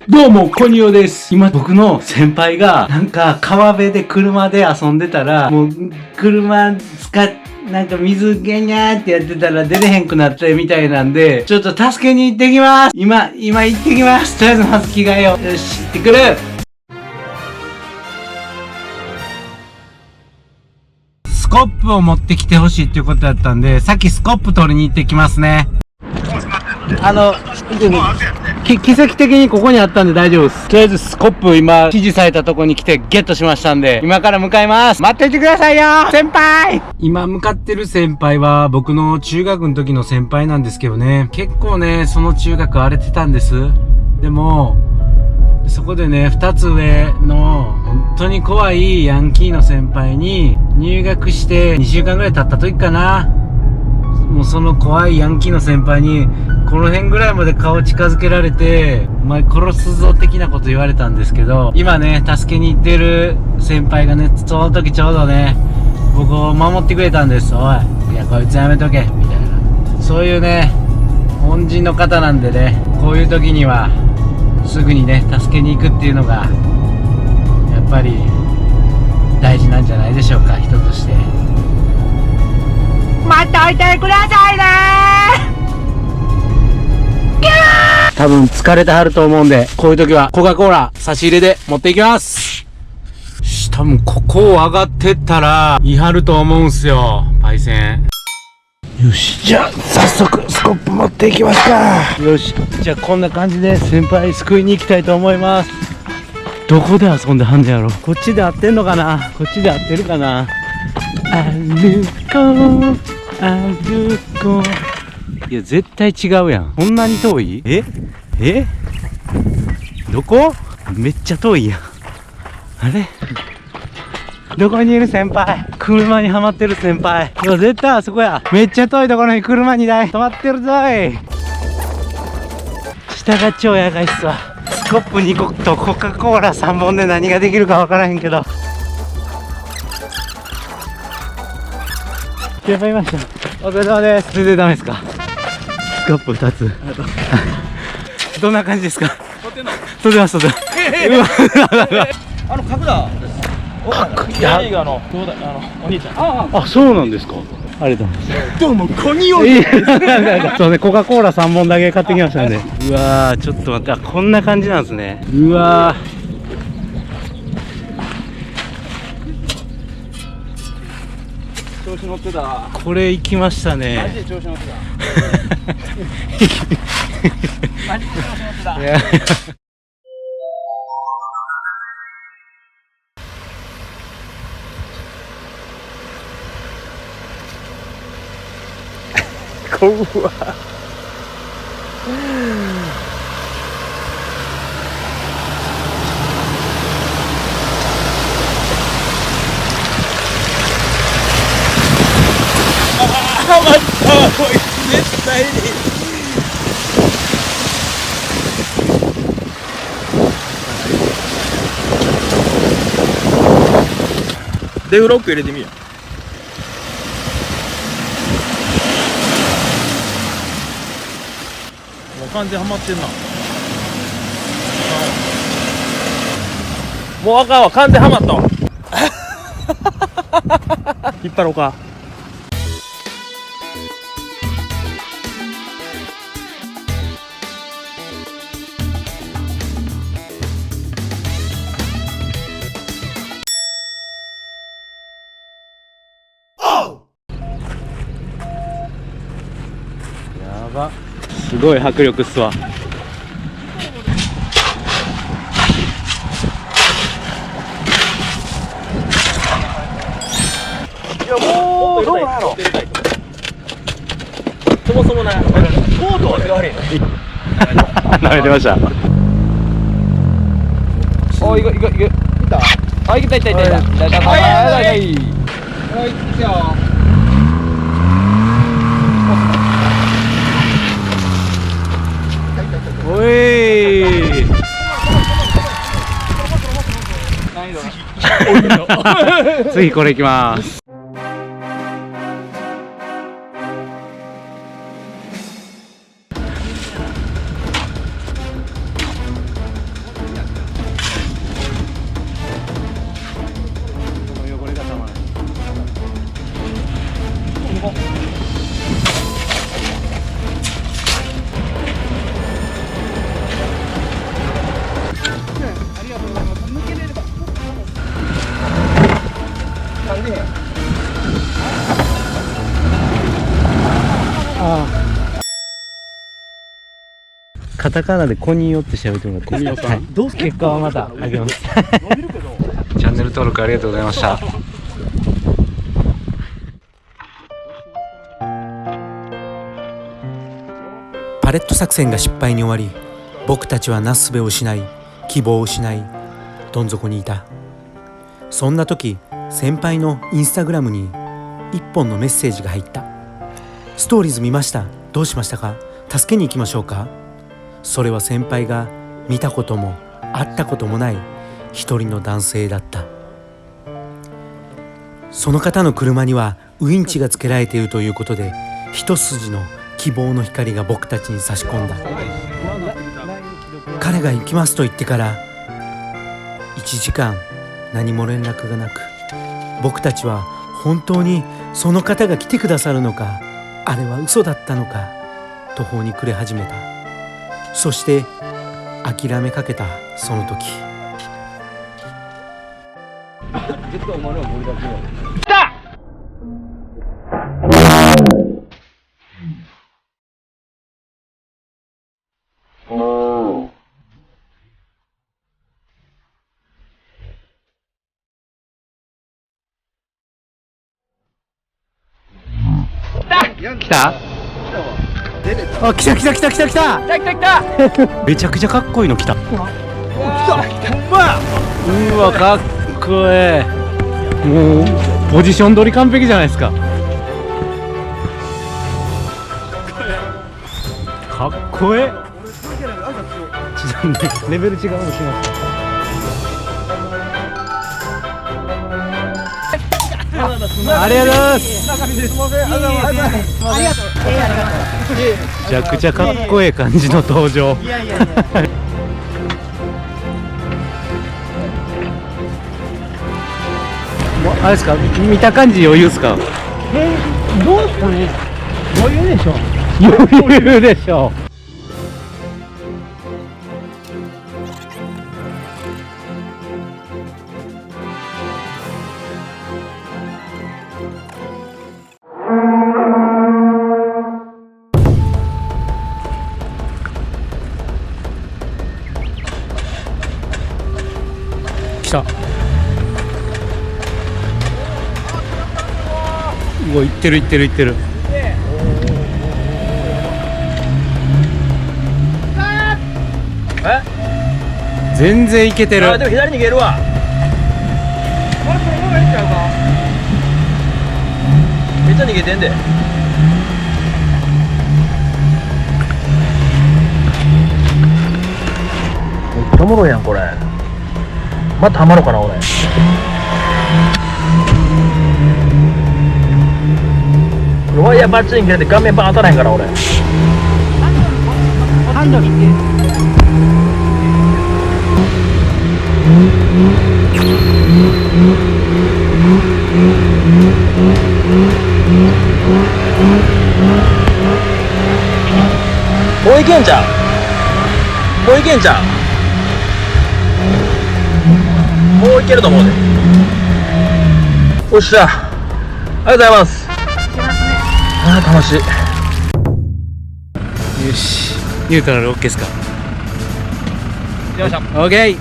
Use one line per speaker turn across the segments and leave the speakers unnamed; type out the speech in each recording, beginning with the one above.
どうも、コニオです。今、僕の先輩が、なんか、川辺で車で遊んでたら、もう、車なんか水ゲニャーってやってたら出れへんくなったみたいなんで、ちょっと助けに行ってきます。今行ってきます。とりあえずまず着替えよう。よし、行ってくる。スコップを持ってきてほしいっていうことだったんで、さっきスコップ取りに行ってきますね。奇跡的にここにあったんで大丈夫です。とりあえずスコップ今指示されたとこに来てゲットしましたんで、今から向かいます。待っていてくださいよ先輩。今向かってる先輩は僕の中学の時の先輩なんですけどね、結構ねその中学荒れてたんです。でもそこでね2つ上の本当に怖いヤンキーの先輩に入学して2週間ぐらい経った時かな、もうその怖いヤンキーの先輩にこの辺ぐらいまで顔近づけられて、お前殺すぞ的なこと言われたんですけど、今ね助けに行ってる先輩がねその時ちょうどね僕を守ってくれたんです。おい、いやこいつやめとけみたいな、そういうね恩人の方なんでね、こういう時にはすぐにね助けに行くっていうのがやっぱり大事なんじゃないでしょうか、人として。待っておいてくださいねー。多分疲れてはると思うんで、こういう時はコカ・コーラ差し入れで持っていきます。多分ここを上がってったらいはると思うんすよ、パイセン。よし、じゃあ早速スコップ持っていきますか。よし、じゃあこんな感じで先輩救いに行きたいと思います。どこで遊んではんねやろ。こっちで合ってんのかな、こっちで合ってるかな。歩こう歩こう。いや絶対違うやん、こんなに遠い。どこ、めっちゃ遠いやん。あれどこにいる先輩、車にはまってる先輩。いや絶対あそこや。めっちゃ遠いところに車2台止まってるぞい。下が超やがいっすわ。スコップ2個とコカ・コーラ3本で何ができるか分からへんけど。やばいました。お疲れ様です。全然ダメですか。スコップ2つ。どんな感じですか。撮ってます。角田です。いや、リーガーのお兄ちゃん。あ、そうなんですか。ありがとうございます。どうもコニオです。そうね、コカ・コーラ3本だけ買ってきましたんで。うわー、ちょっと待って、あ、こんな感じなんですね。うわー。調子乗ってた。これ行きましたね。マジで調子乗ってた。マジで調子乗ってた。いや怖っ。ハマった、こいつ絶対に。デフロック入れてみよう。もう完全ハマってんな。もうあかんわ、完全ハマったわ。引っ張ろうか。やば、すごい迫力っすわ。いやもうどうなんやろ。そもそもなコートは手が悪いの。舐めてました。おいけいけいけ。いったあ、いけたいったいったいったいった。はいはいはい、いくよ。おい次これいきます。カタカナでコニーヨって調べてもらっていいですか。はい、
どうす
結果はまたあげます。チャンネル登録ありがとうございました。パレット作戦が失敗に終わり、僕たちはなすすべを失い、希望を失い、どん底にいた。そんな時、先輩のインスタグラムに一本のメッセージが入った。ストーリーズ見ました。どうしましたか。助けに行きましょうか。それは先輩が見たことも会ったこともない一人の男性だった。その方の車にはウインチがつけられているということで、一筋の希望の光が僕たちに差し込んだ。彼が行きますと言ってから1時間何も連絡がなく、僕たちは本当にその方が来てくださるのか、あれは嘘だったのか、途方に暮れ始めた。そして諦めかけたその時、絶対お前らは森だけや。来た！来た？あ、来た来た来た来た来た来た来た来ためちゃくちゃかっこいいの来た。来た。うわ、かっこええ。もうポジション取り完璧じゃないですか。かっこええ。ちょっとね、レベル違うのします。ありがとうございます。めちゃくちゃかっこええ感じの登場。あれですか、見た感じ余裕ですか。
どうですかね。余裕でしょ。
余裕でしょ。来た。うわ、行ってる行ってる行ってる。全然いけてる。
あ、でも左に逃げるわ。めっちゃ逃げてんで。めっちゃおもろいやんこれ。またハマろうかな俺。ワイヤーバッチリ切れて顔面バーン当たらへんから俺。ハンドルもういけんちゃう。もういけんちゃう。もういけると思うで。おっしゃ、ありがとうございます。あー楽しい。
よし、ニュートラル OK ですか。
よいしょ。
OK。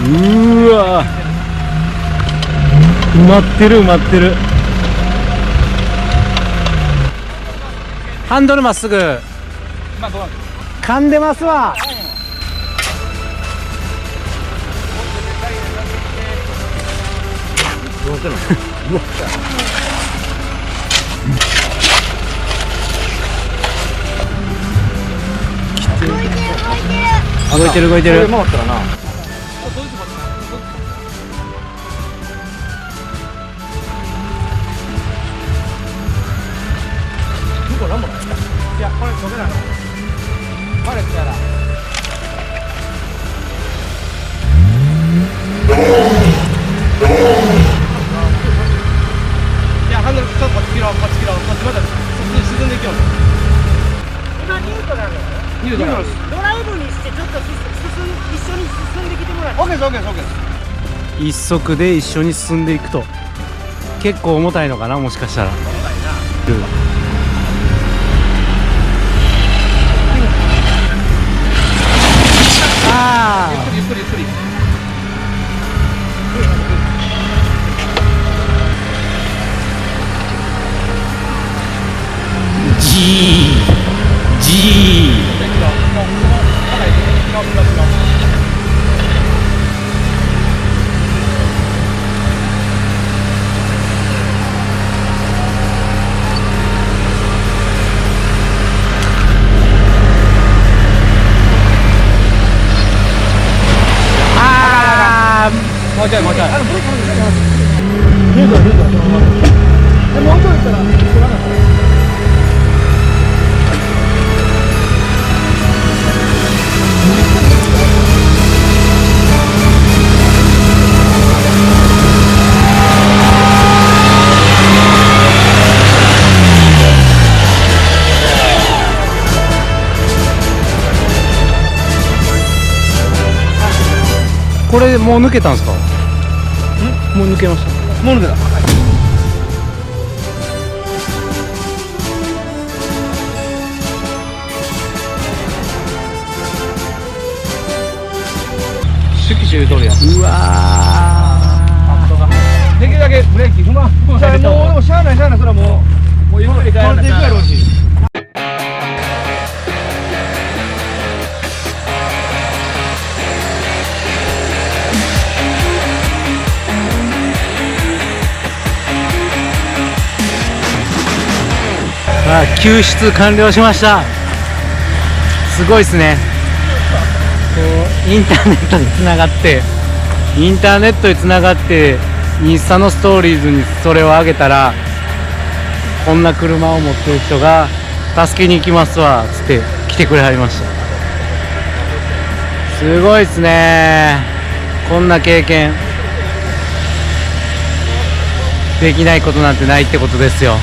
うわ、埋まってる埋まってる。ハンドルまっすぐ。噛んでますわ。
どうしてんの。
動いてる動いてる。
回ったらな。いや、これ止めないの。パレットやら。いや、ハンドルちょっとこっち切ろう、こっち切ろう、こっちまた沈んでいきよう。今ニュートラル。ニュートラル。ドライブにしてちょっと一緒に進んできてもらって。オッケーです、オッケーです、オッケーです。
一足で一緒に進んでいくと結構重たいのかな、もしかしたら。重たいな。もうちょいもうちょい。
ブレーキかけてルートはそのままでもうちょい行ったら知らなかった。
これもう抜けたんですか？もう抜けました。
もう抜けた。
シュキシュ通るやん。うわ
できるだけブレーキ踏まん。もうでもしゃあないしゃあない、それはもうゆっくり帰らなきゃいくやろうし。
救出完了しました。すごいですね。こうインターネットにつながってインスタのストーリーズにそれを上げたら、こんな車を持ってる人が助けに行きますわつって来てくれはりました。すごいですね。こんな経験できないことなんてないってことですよ。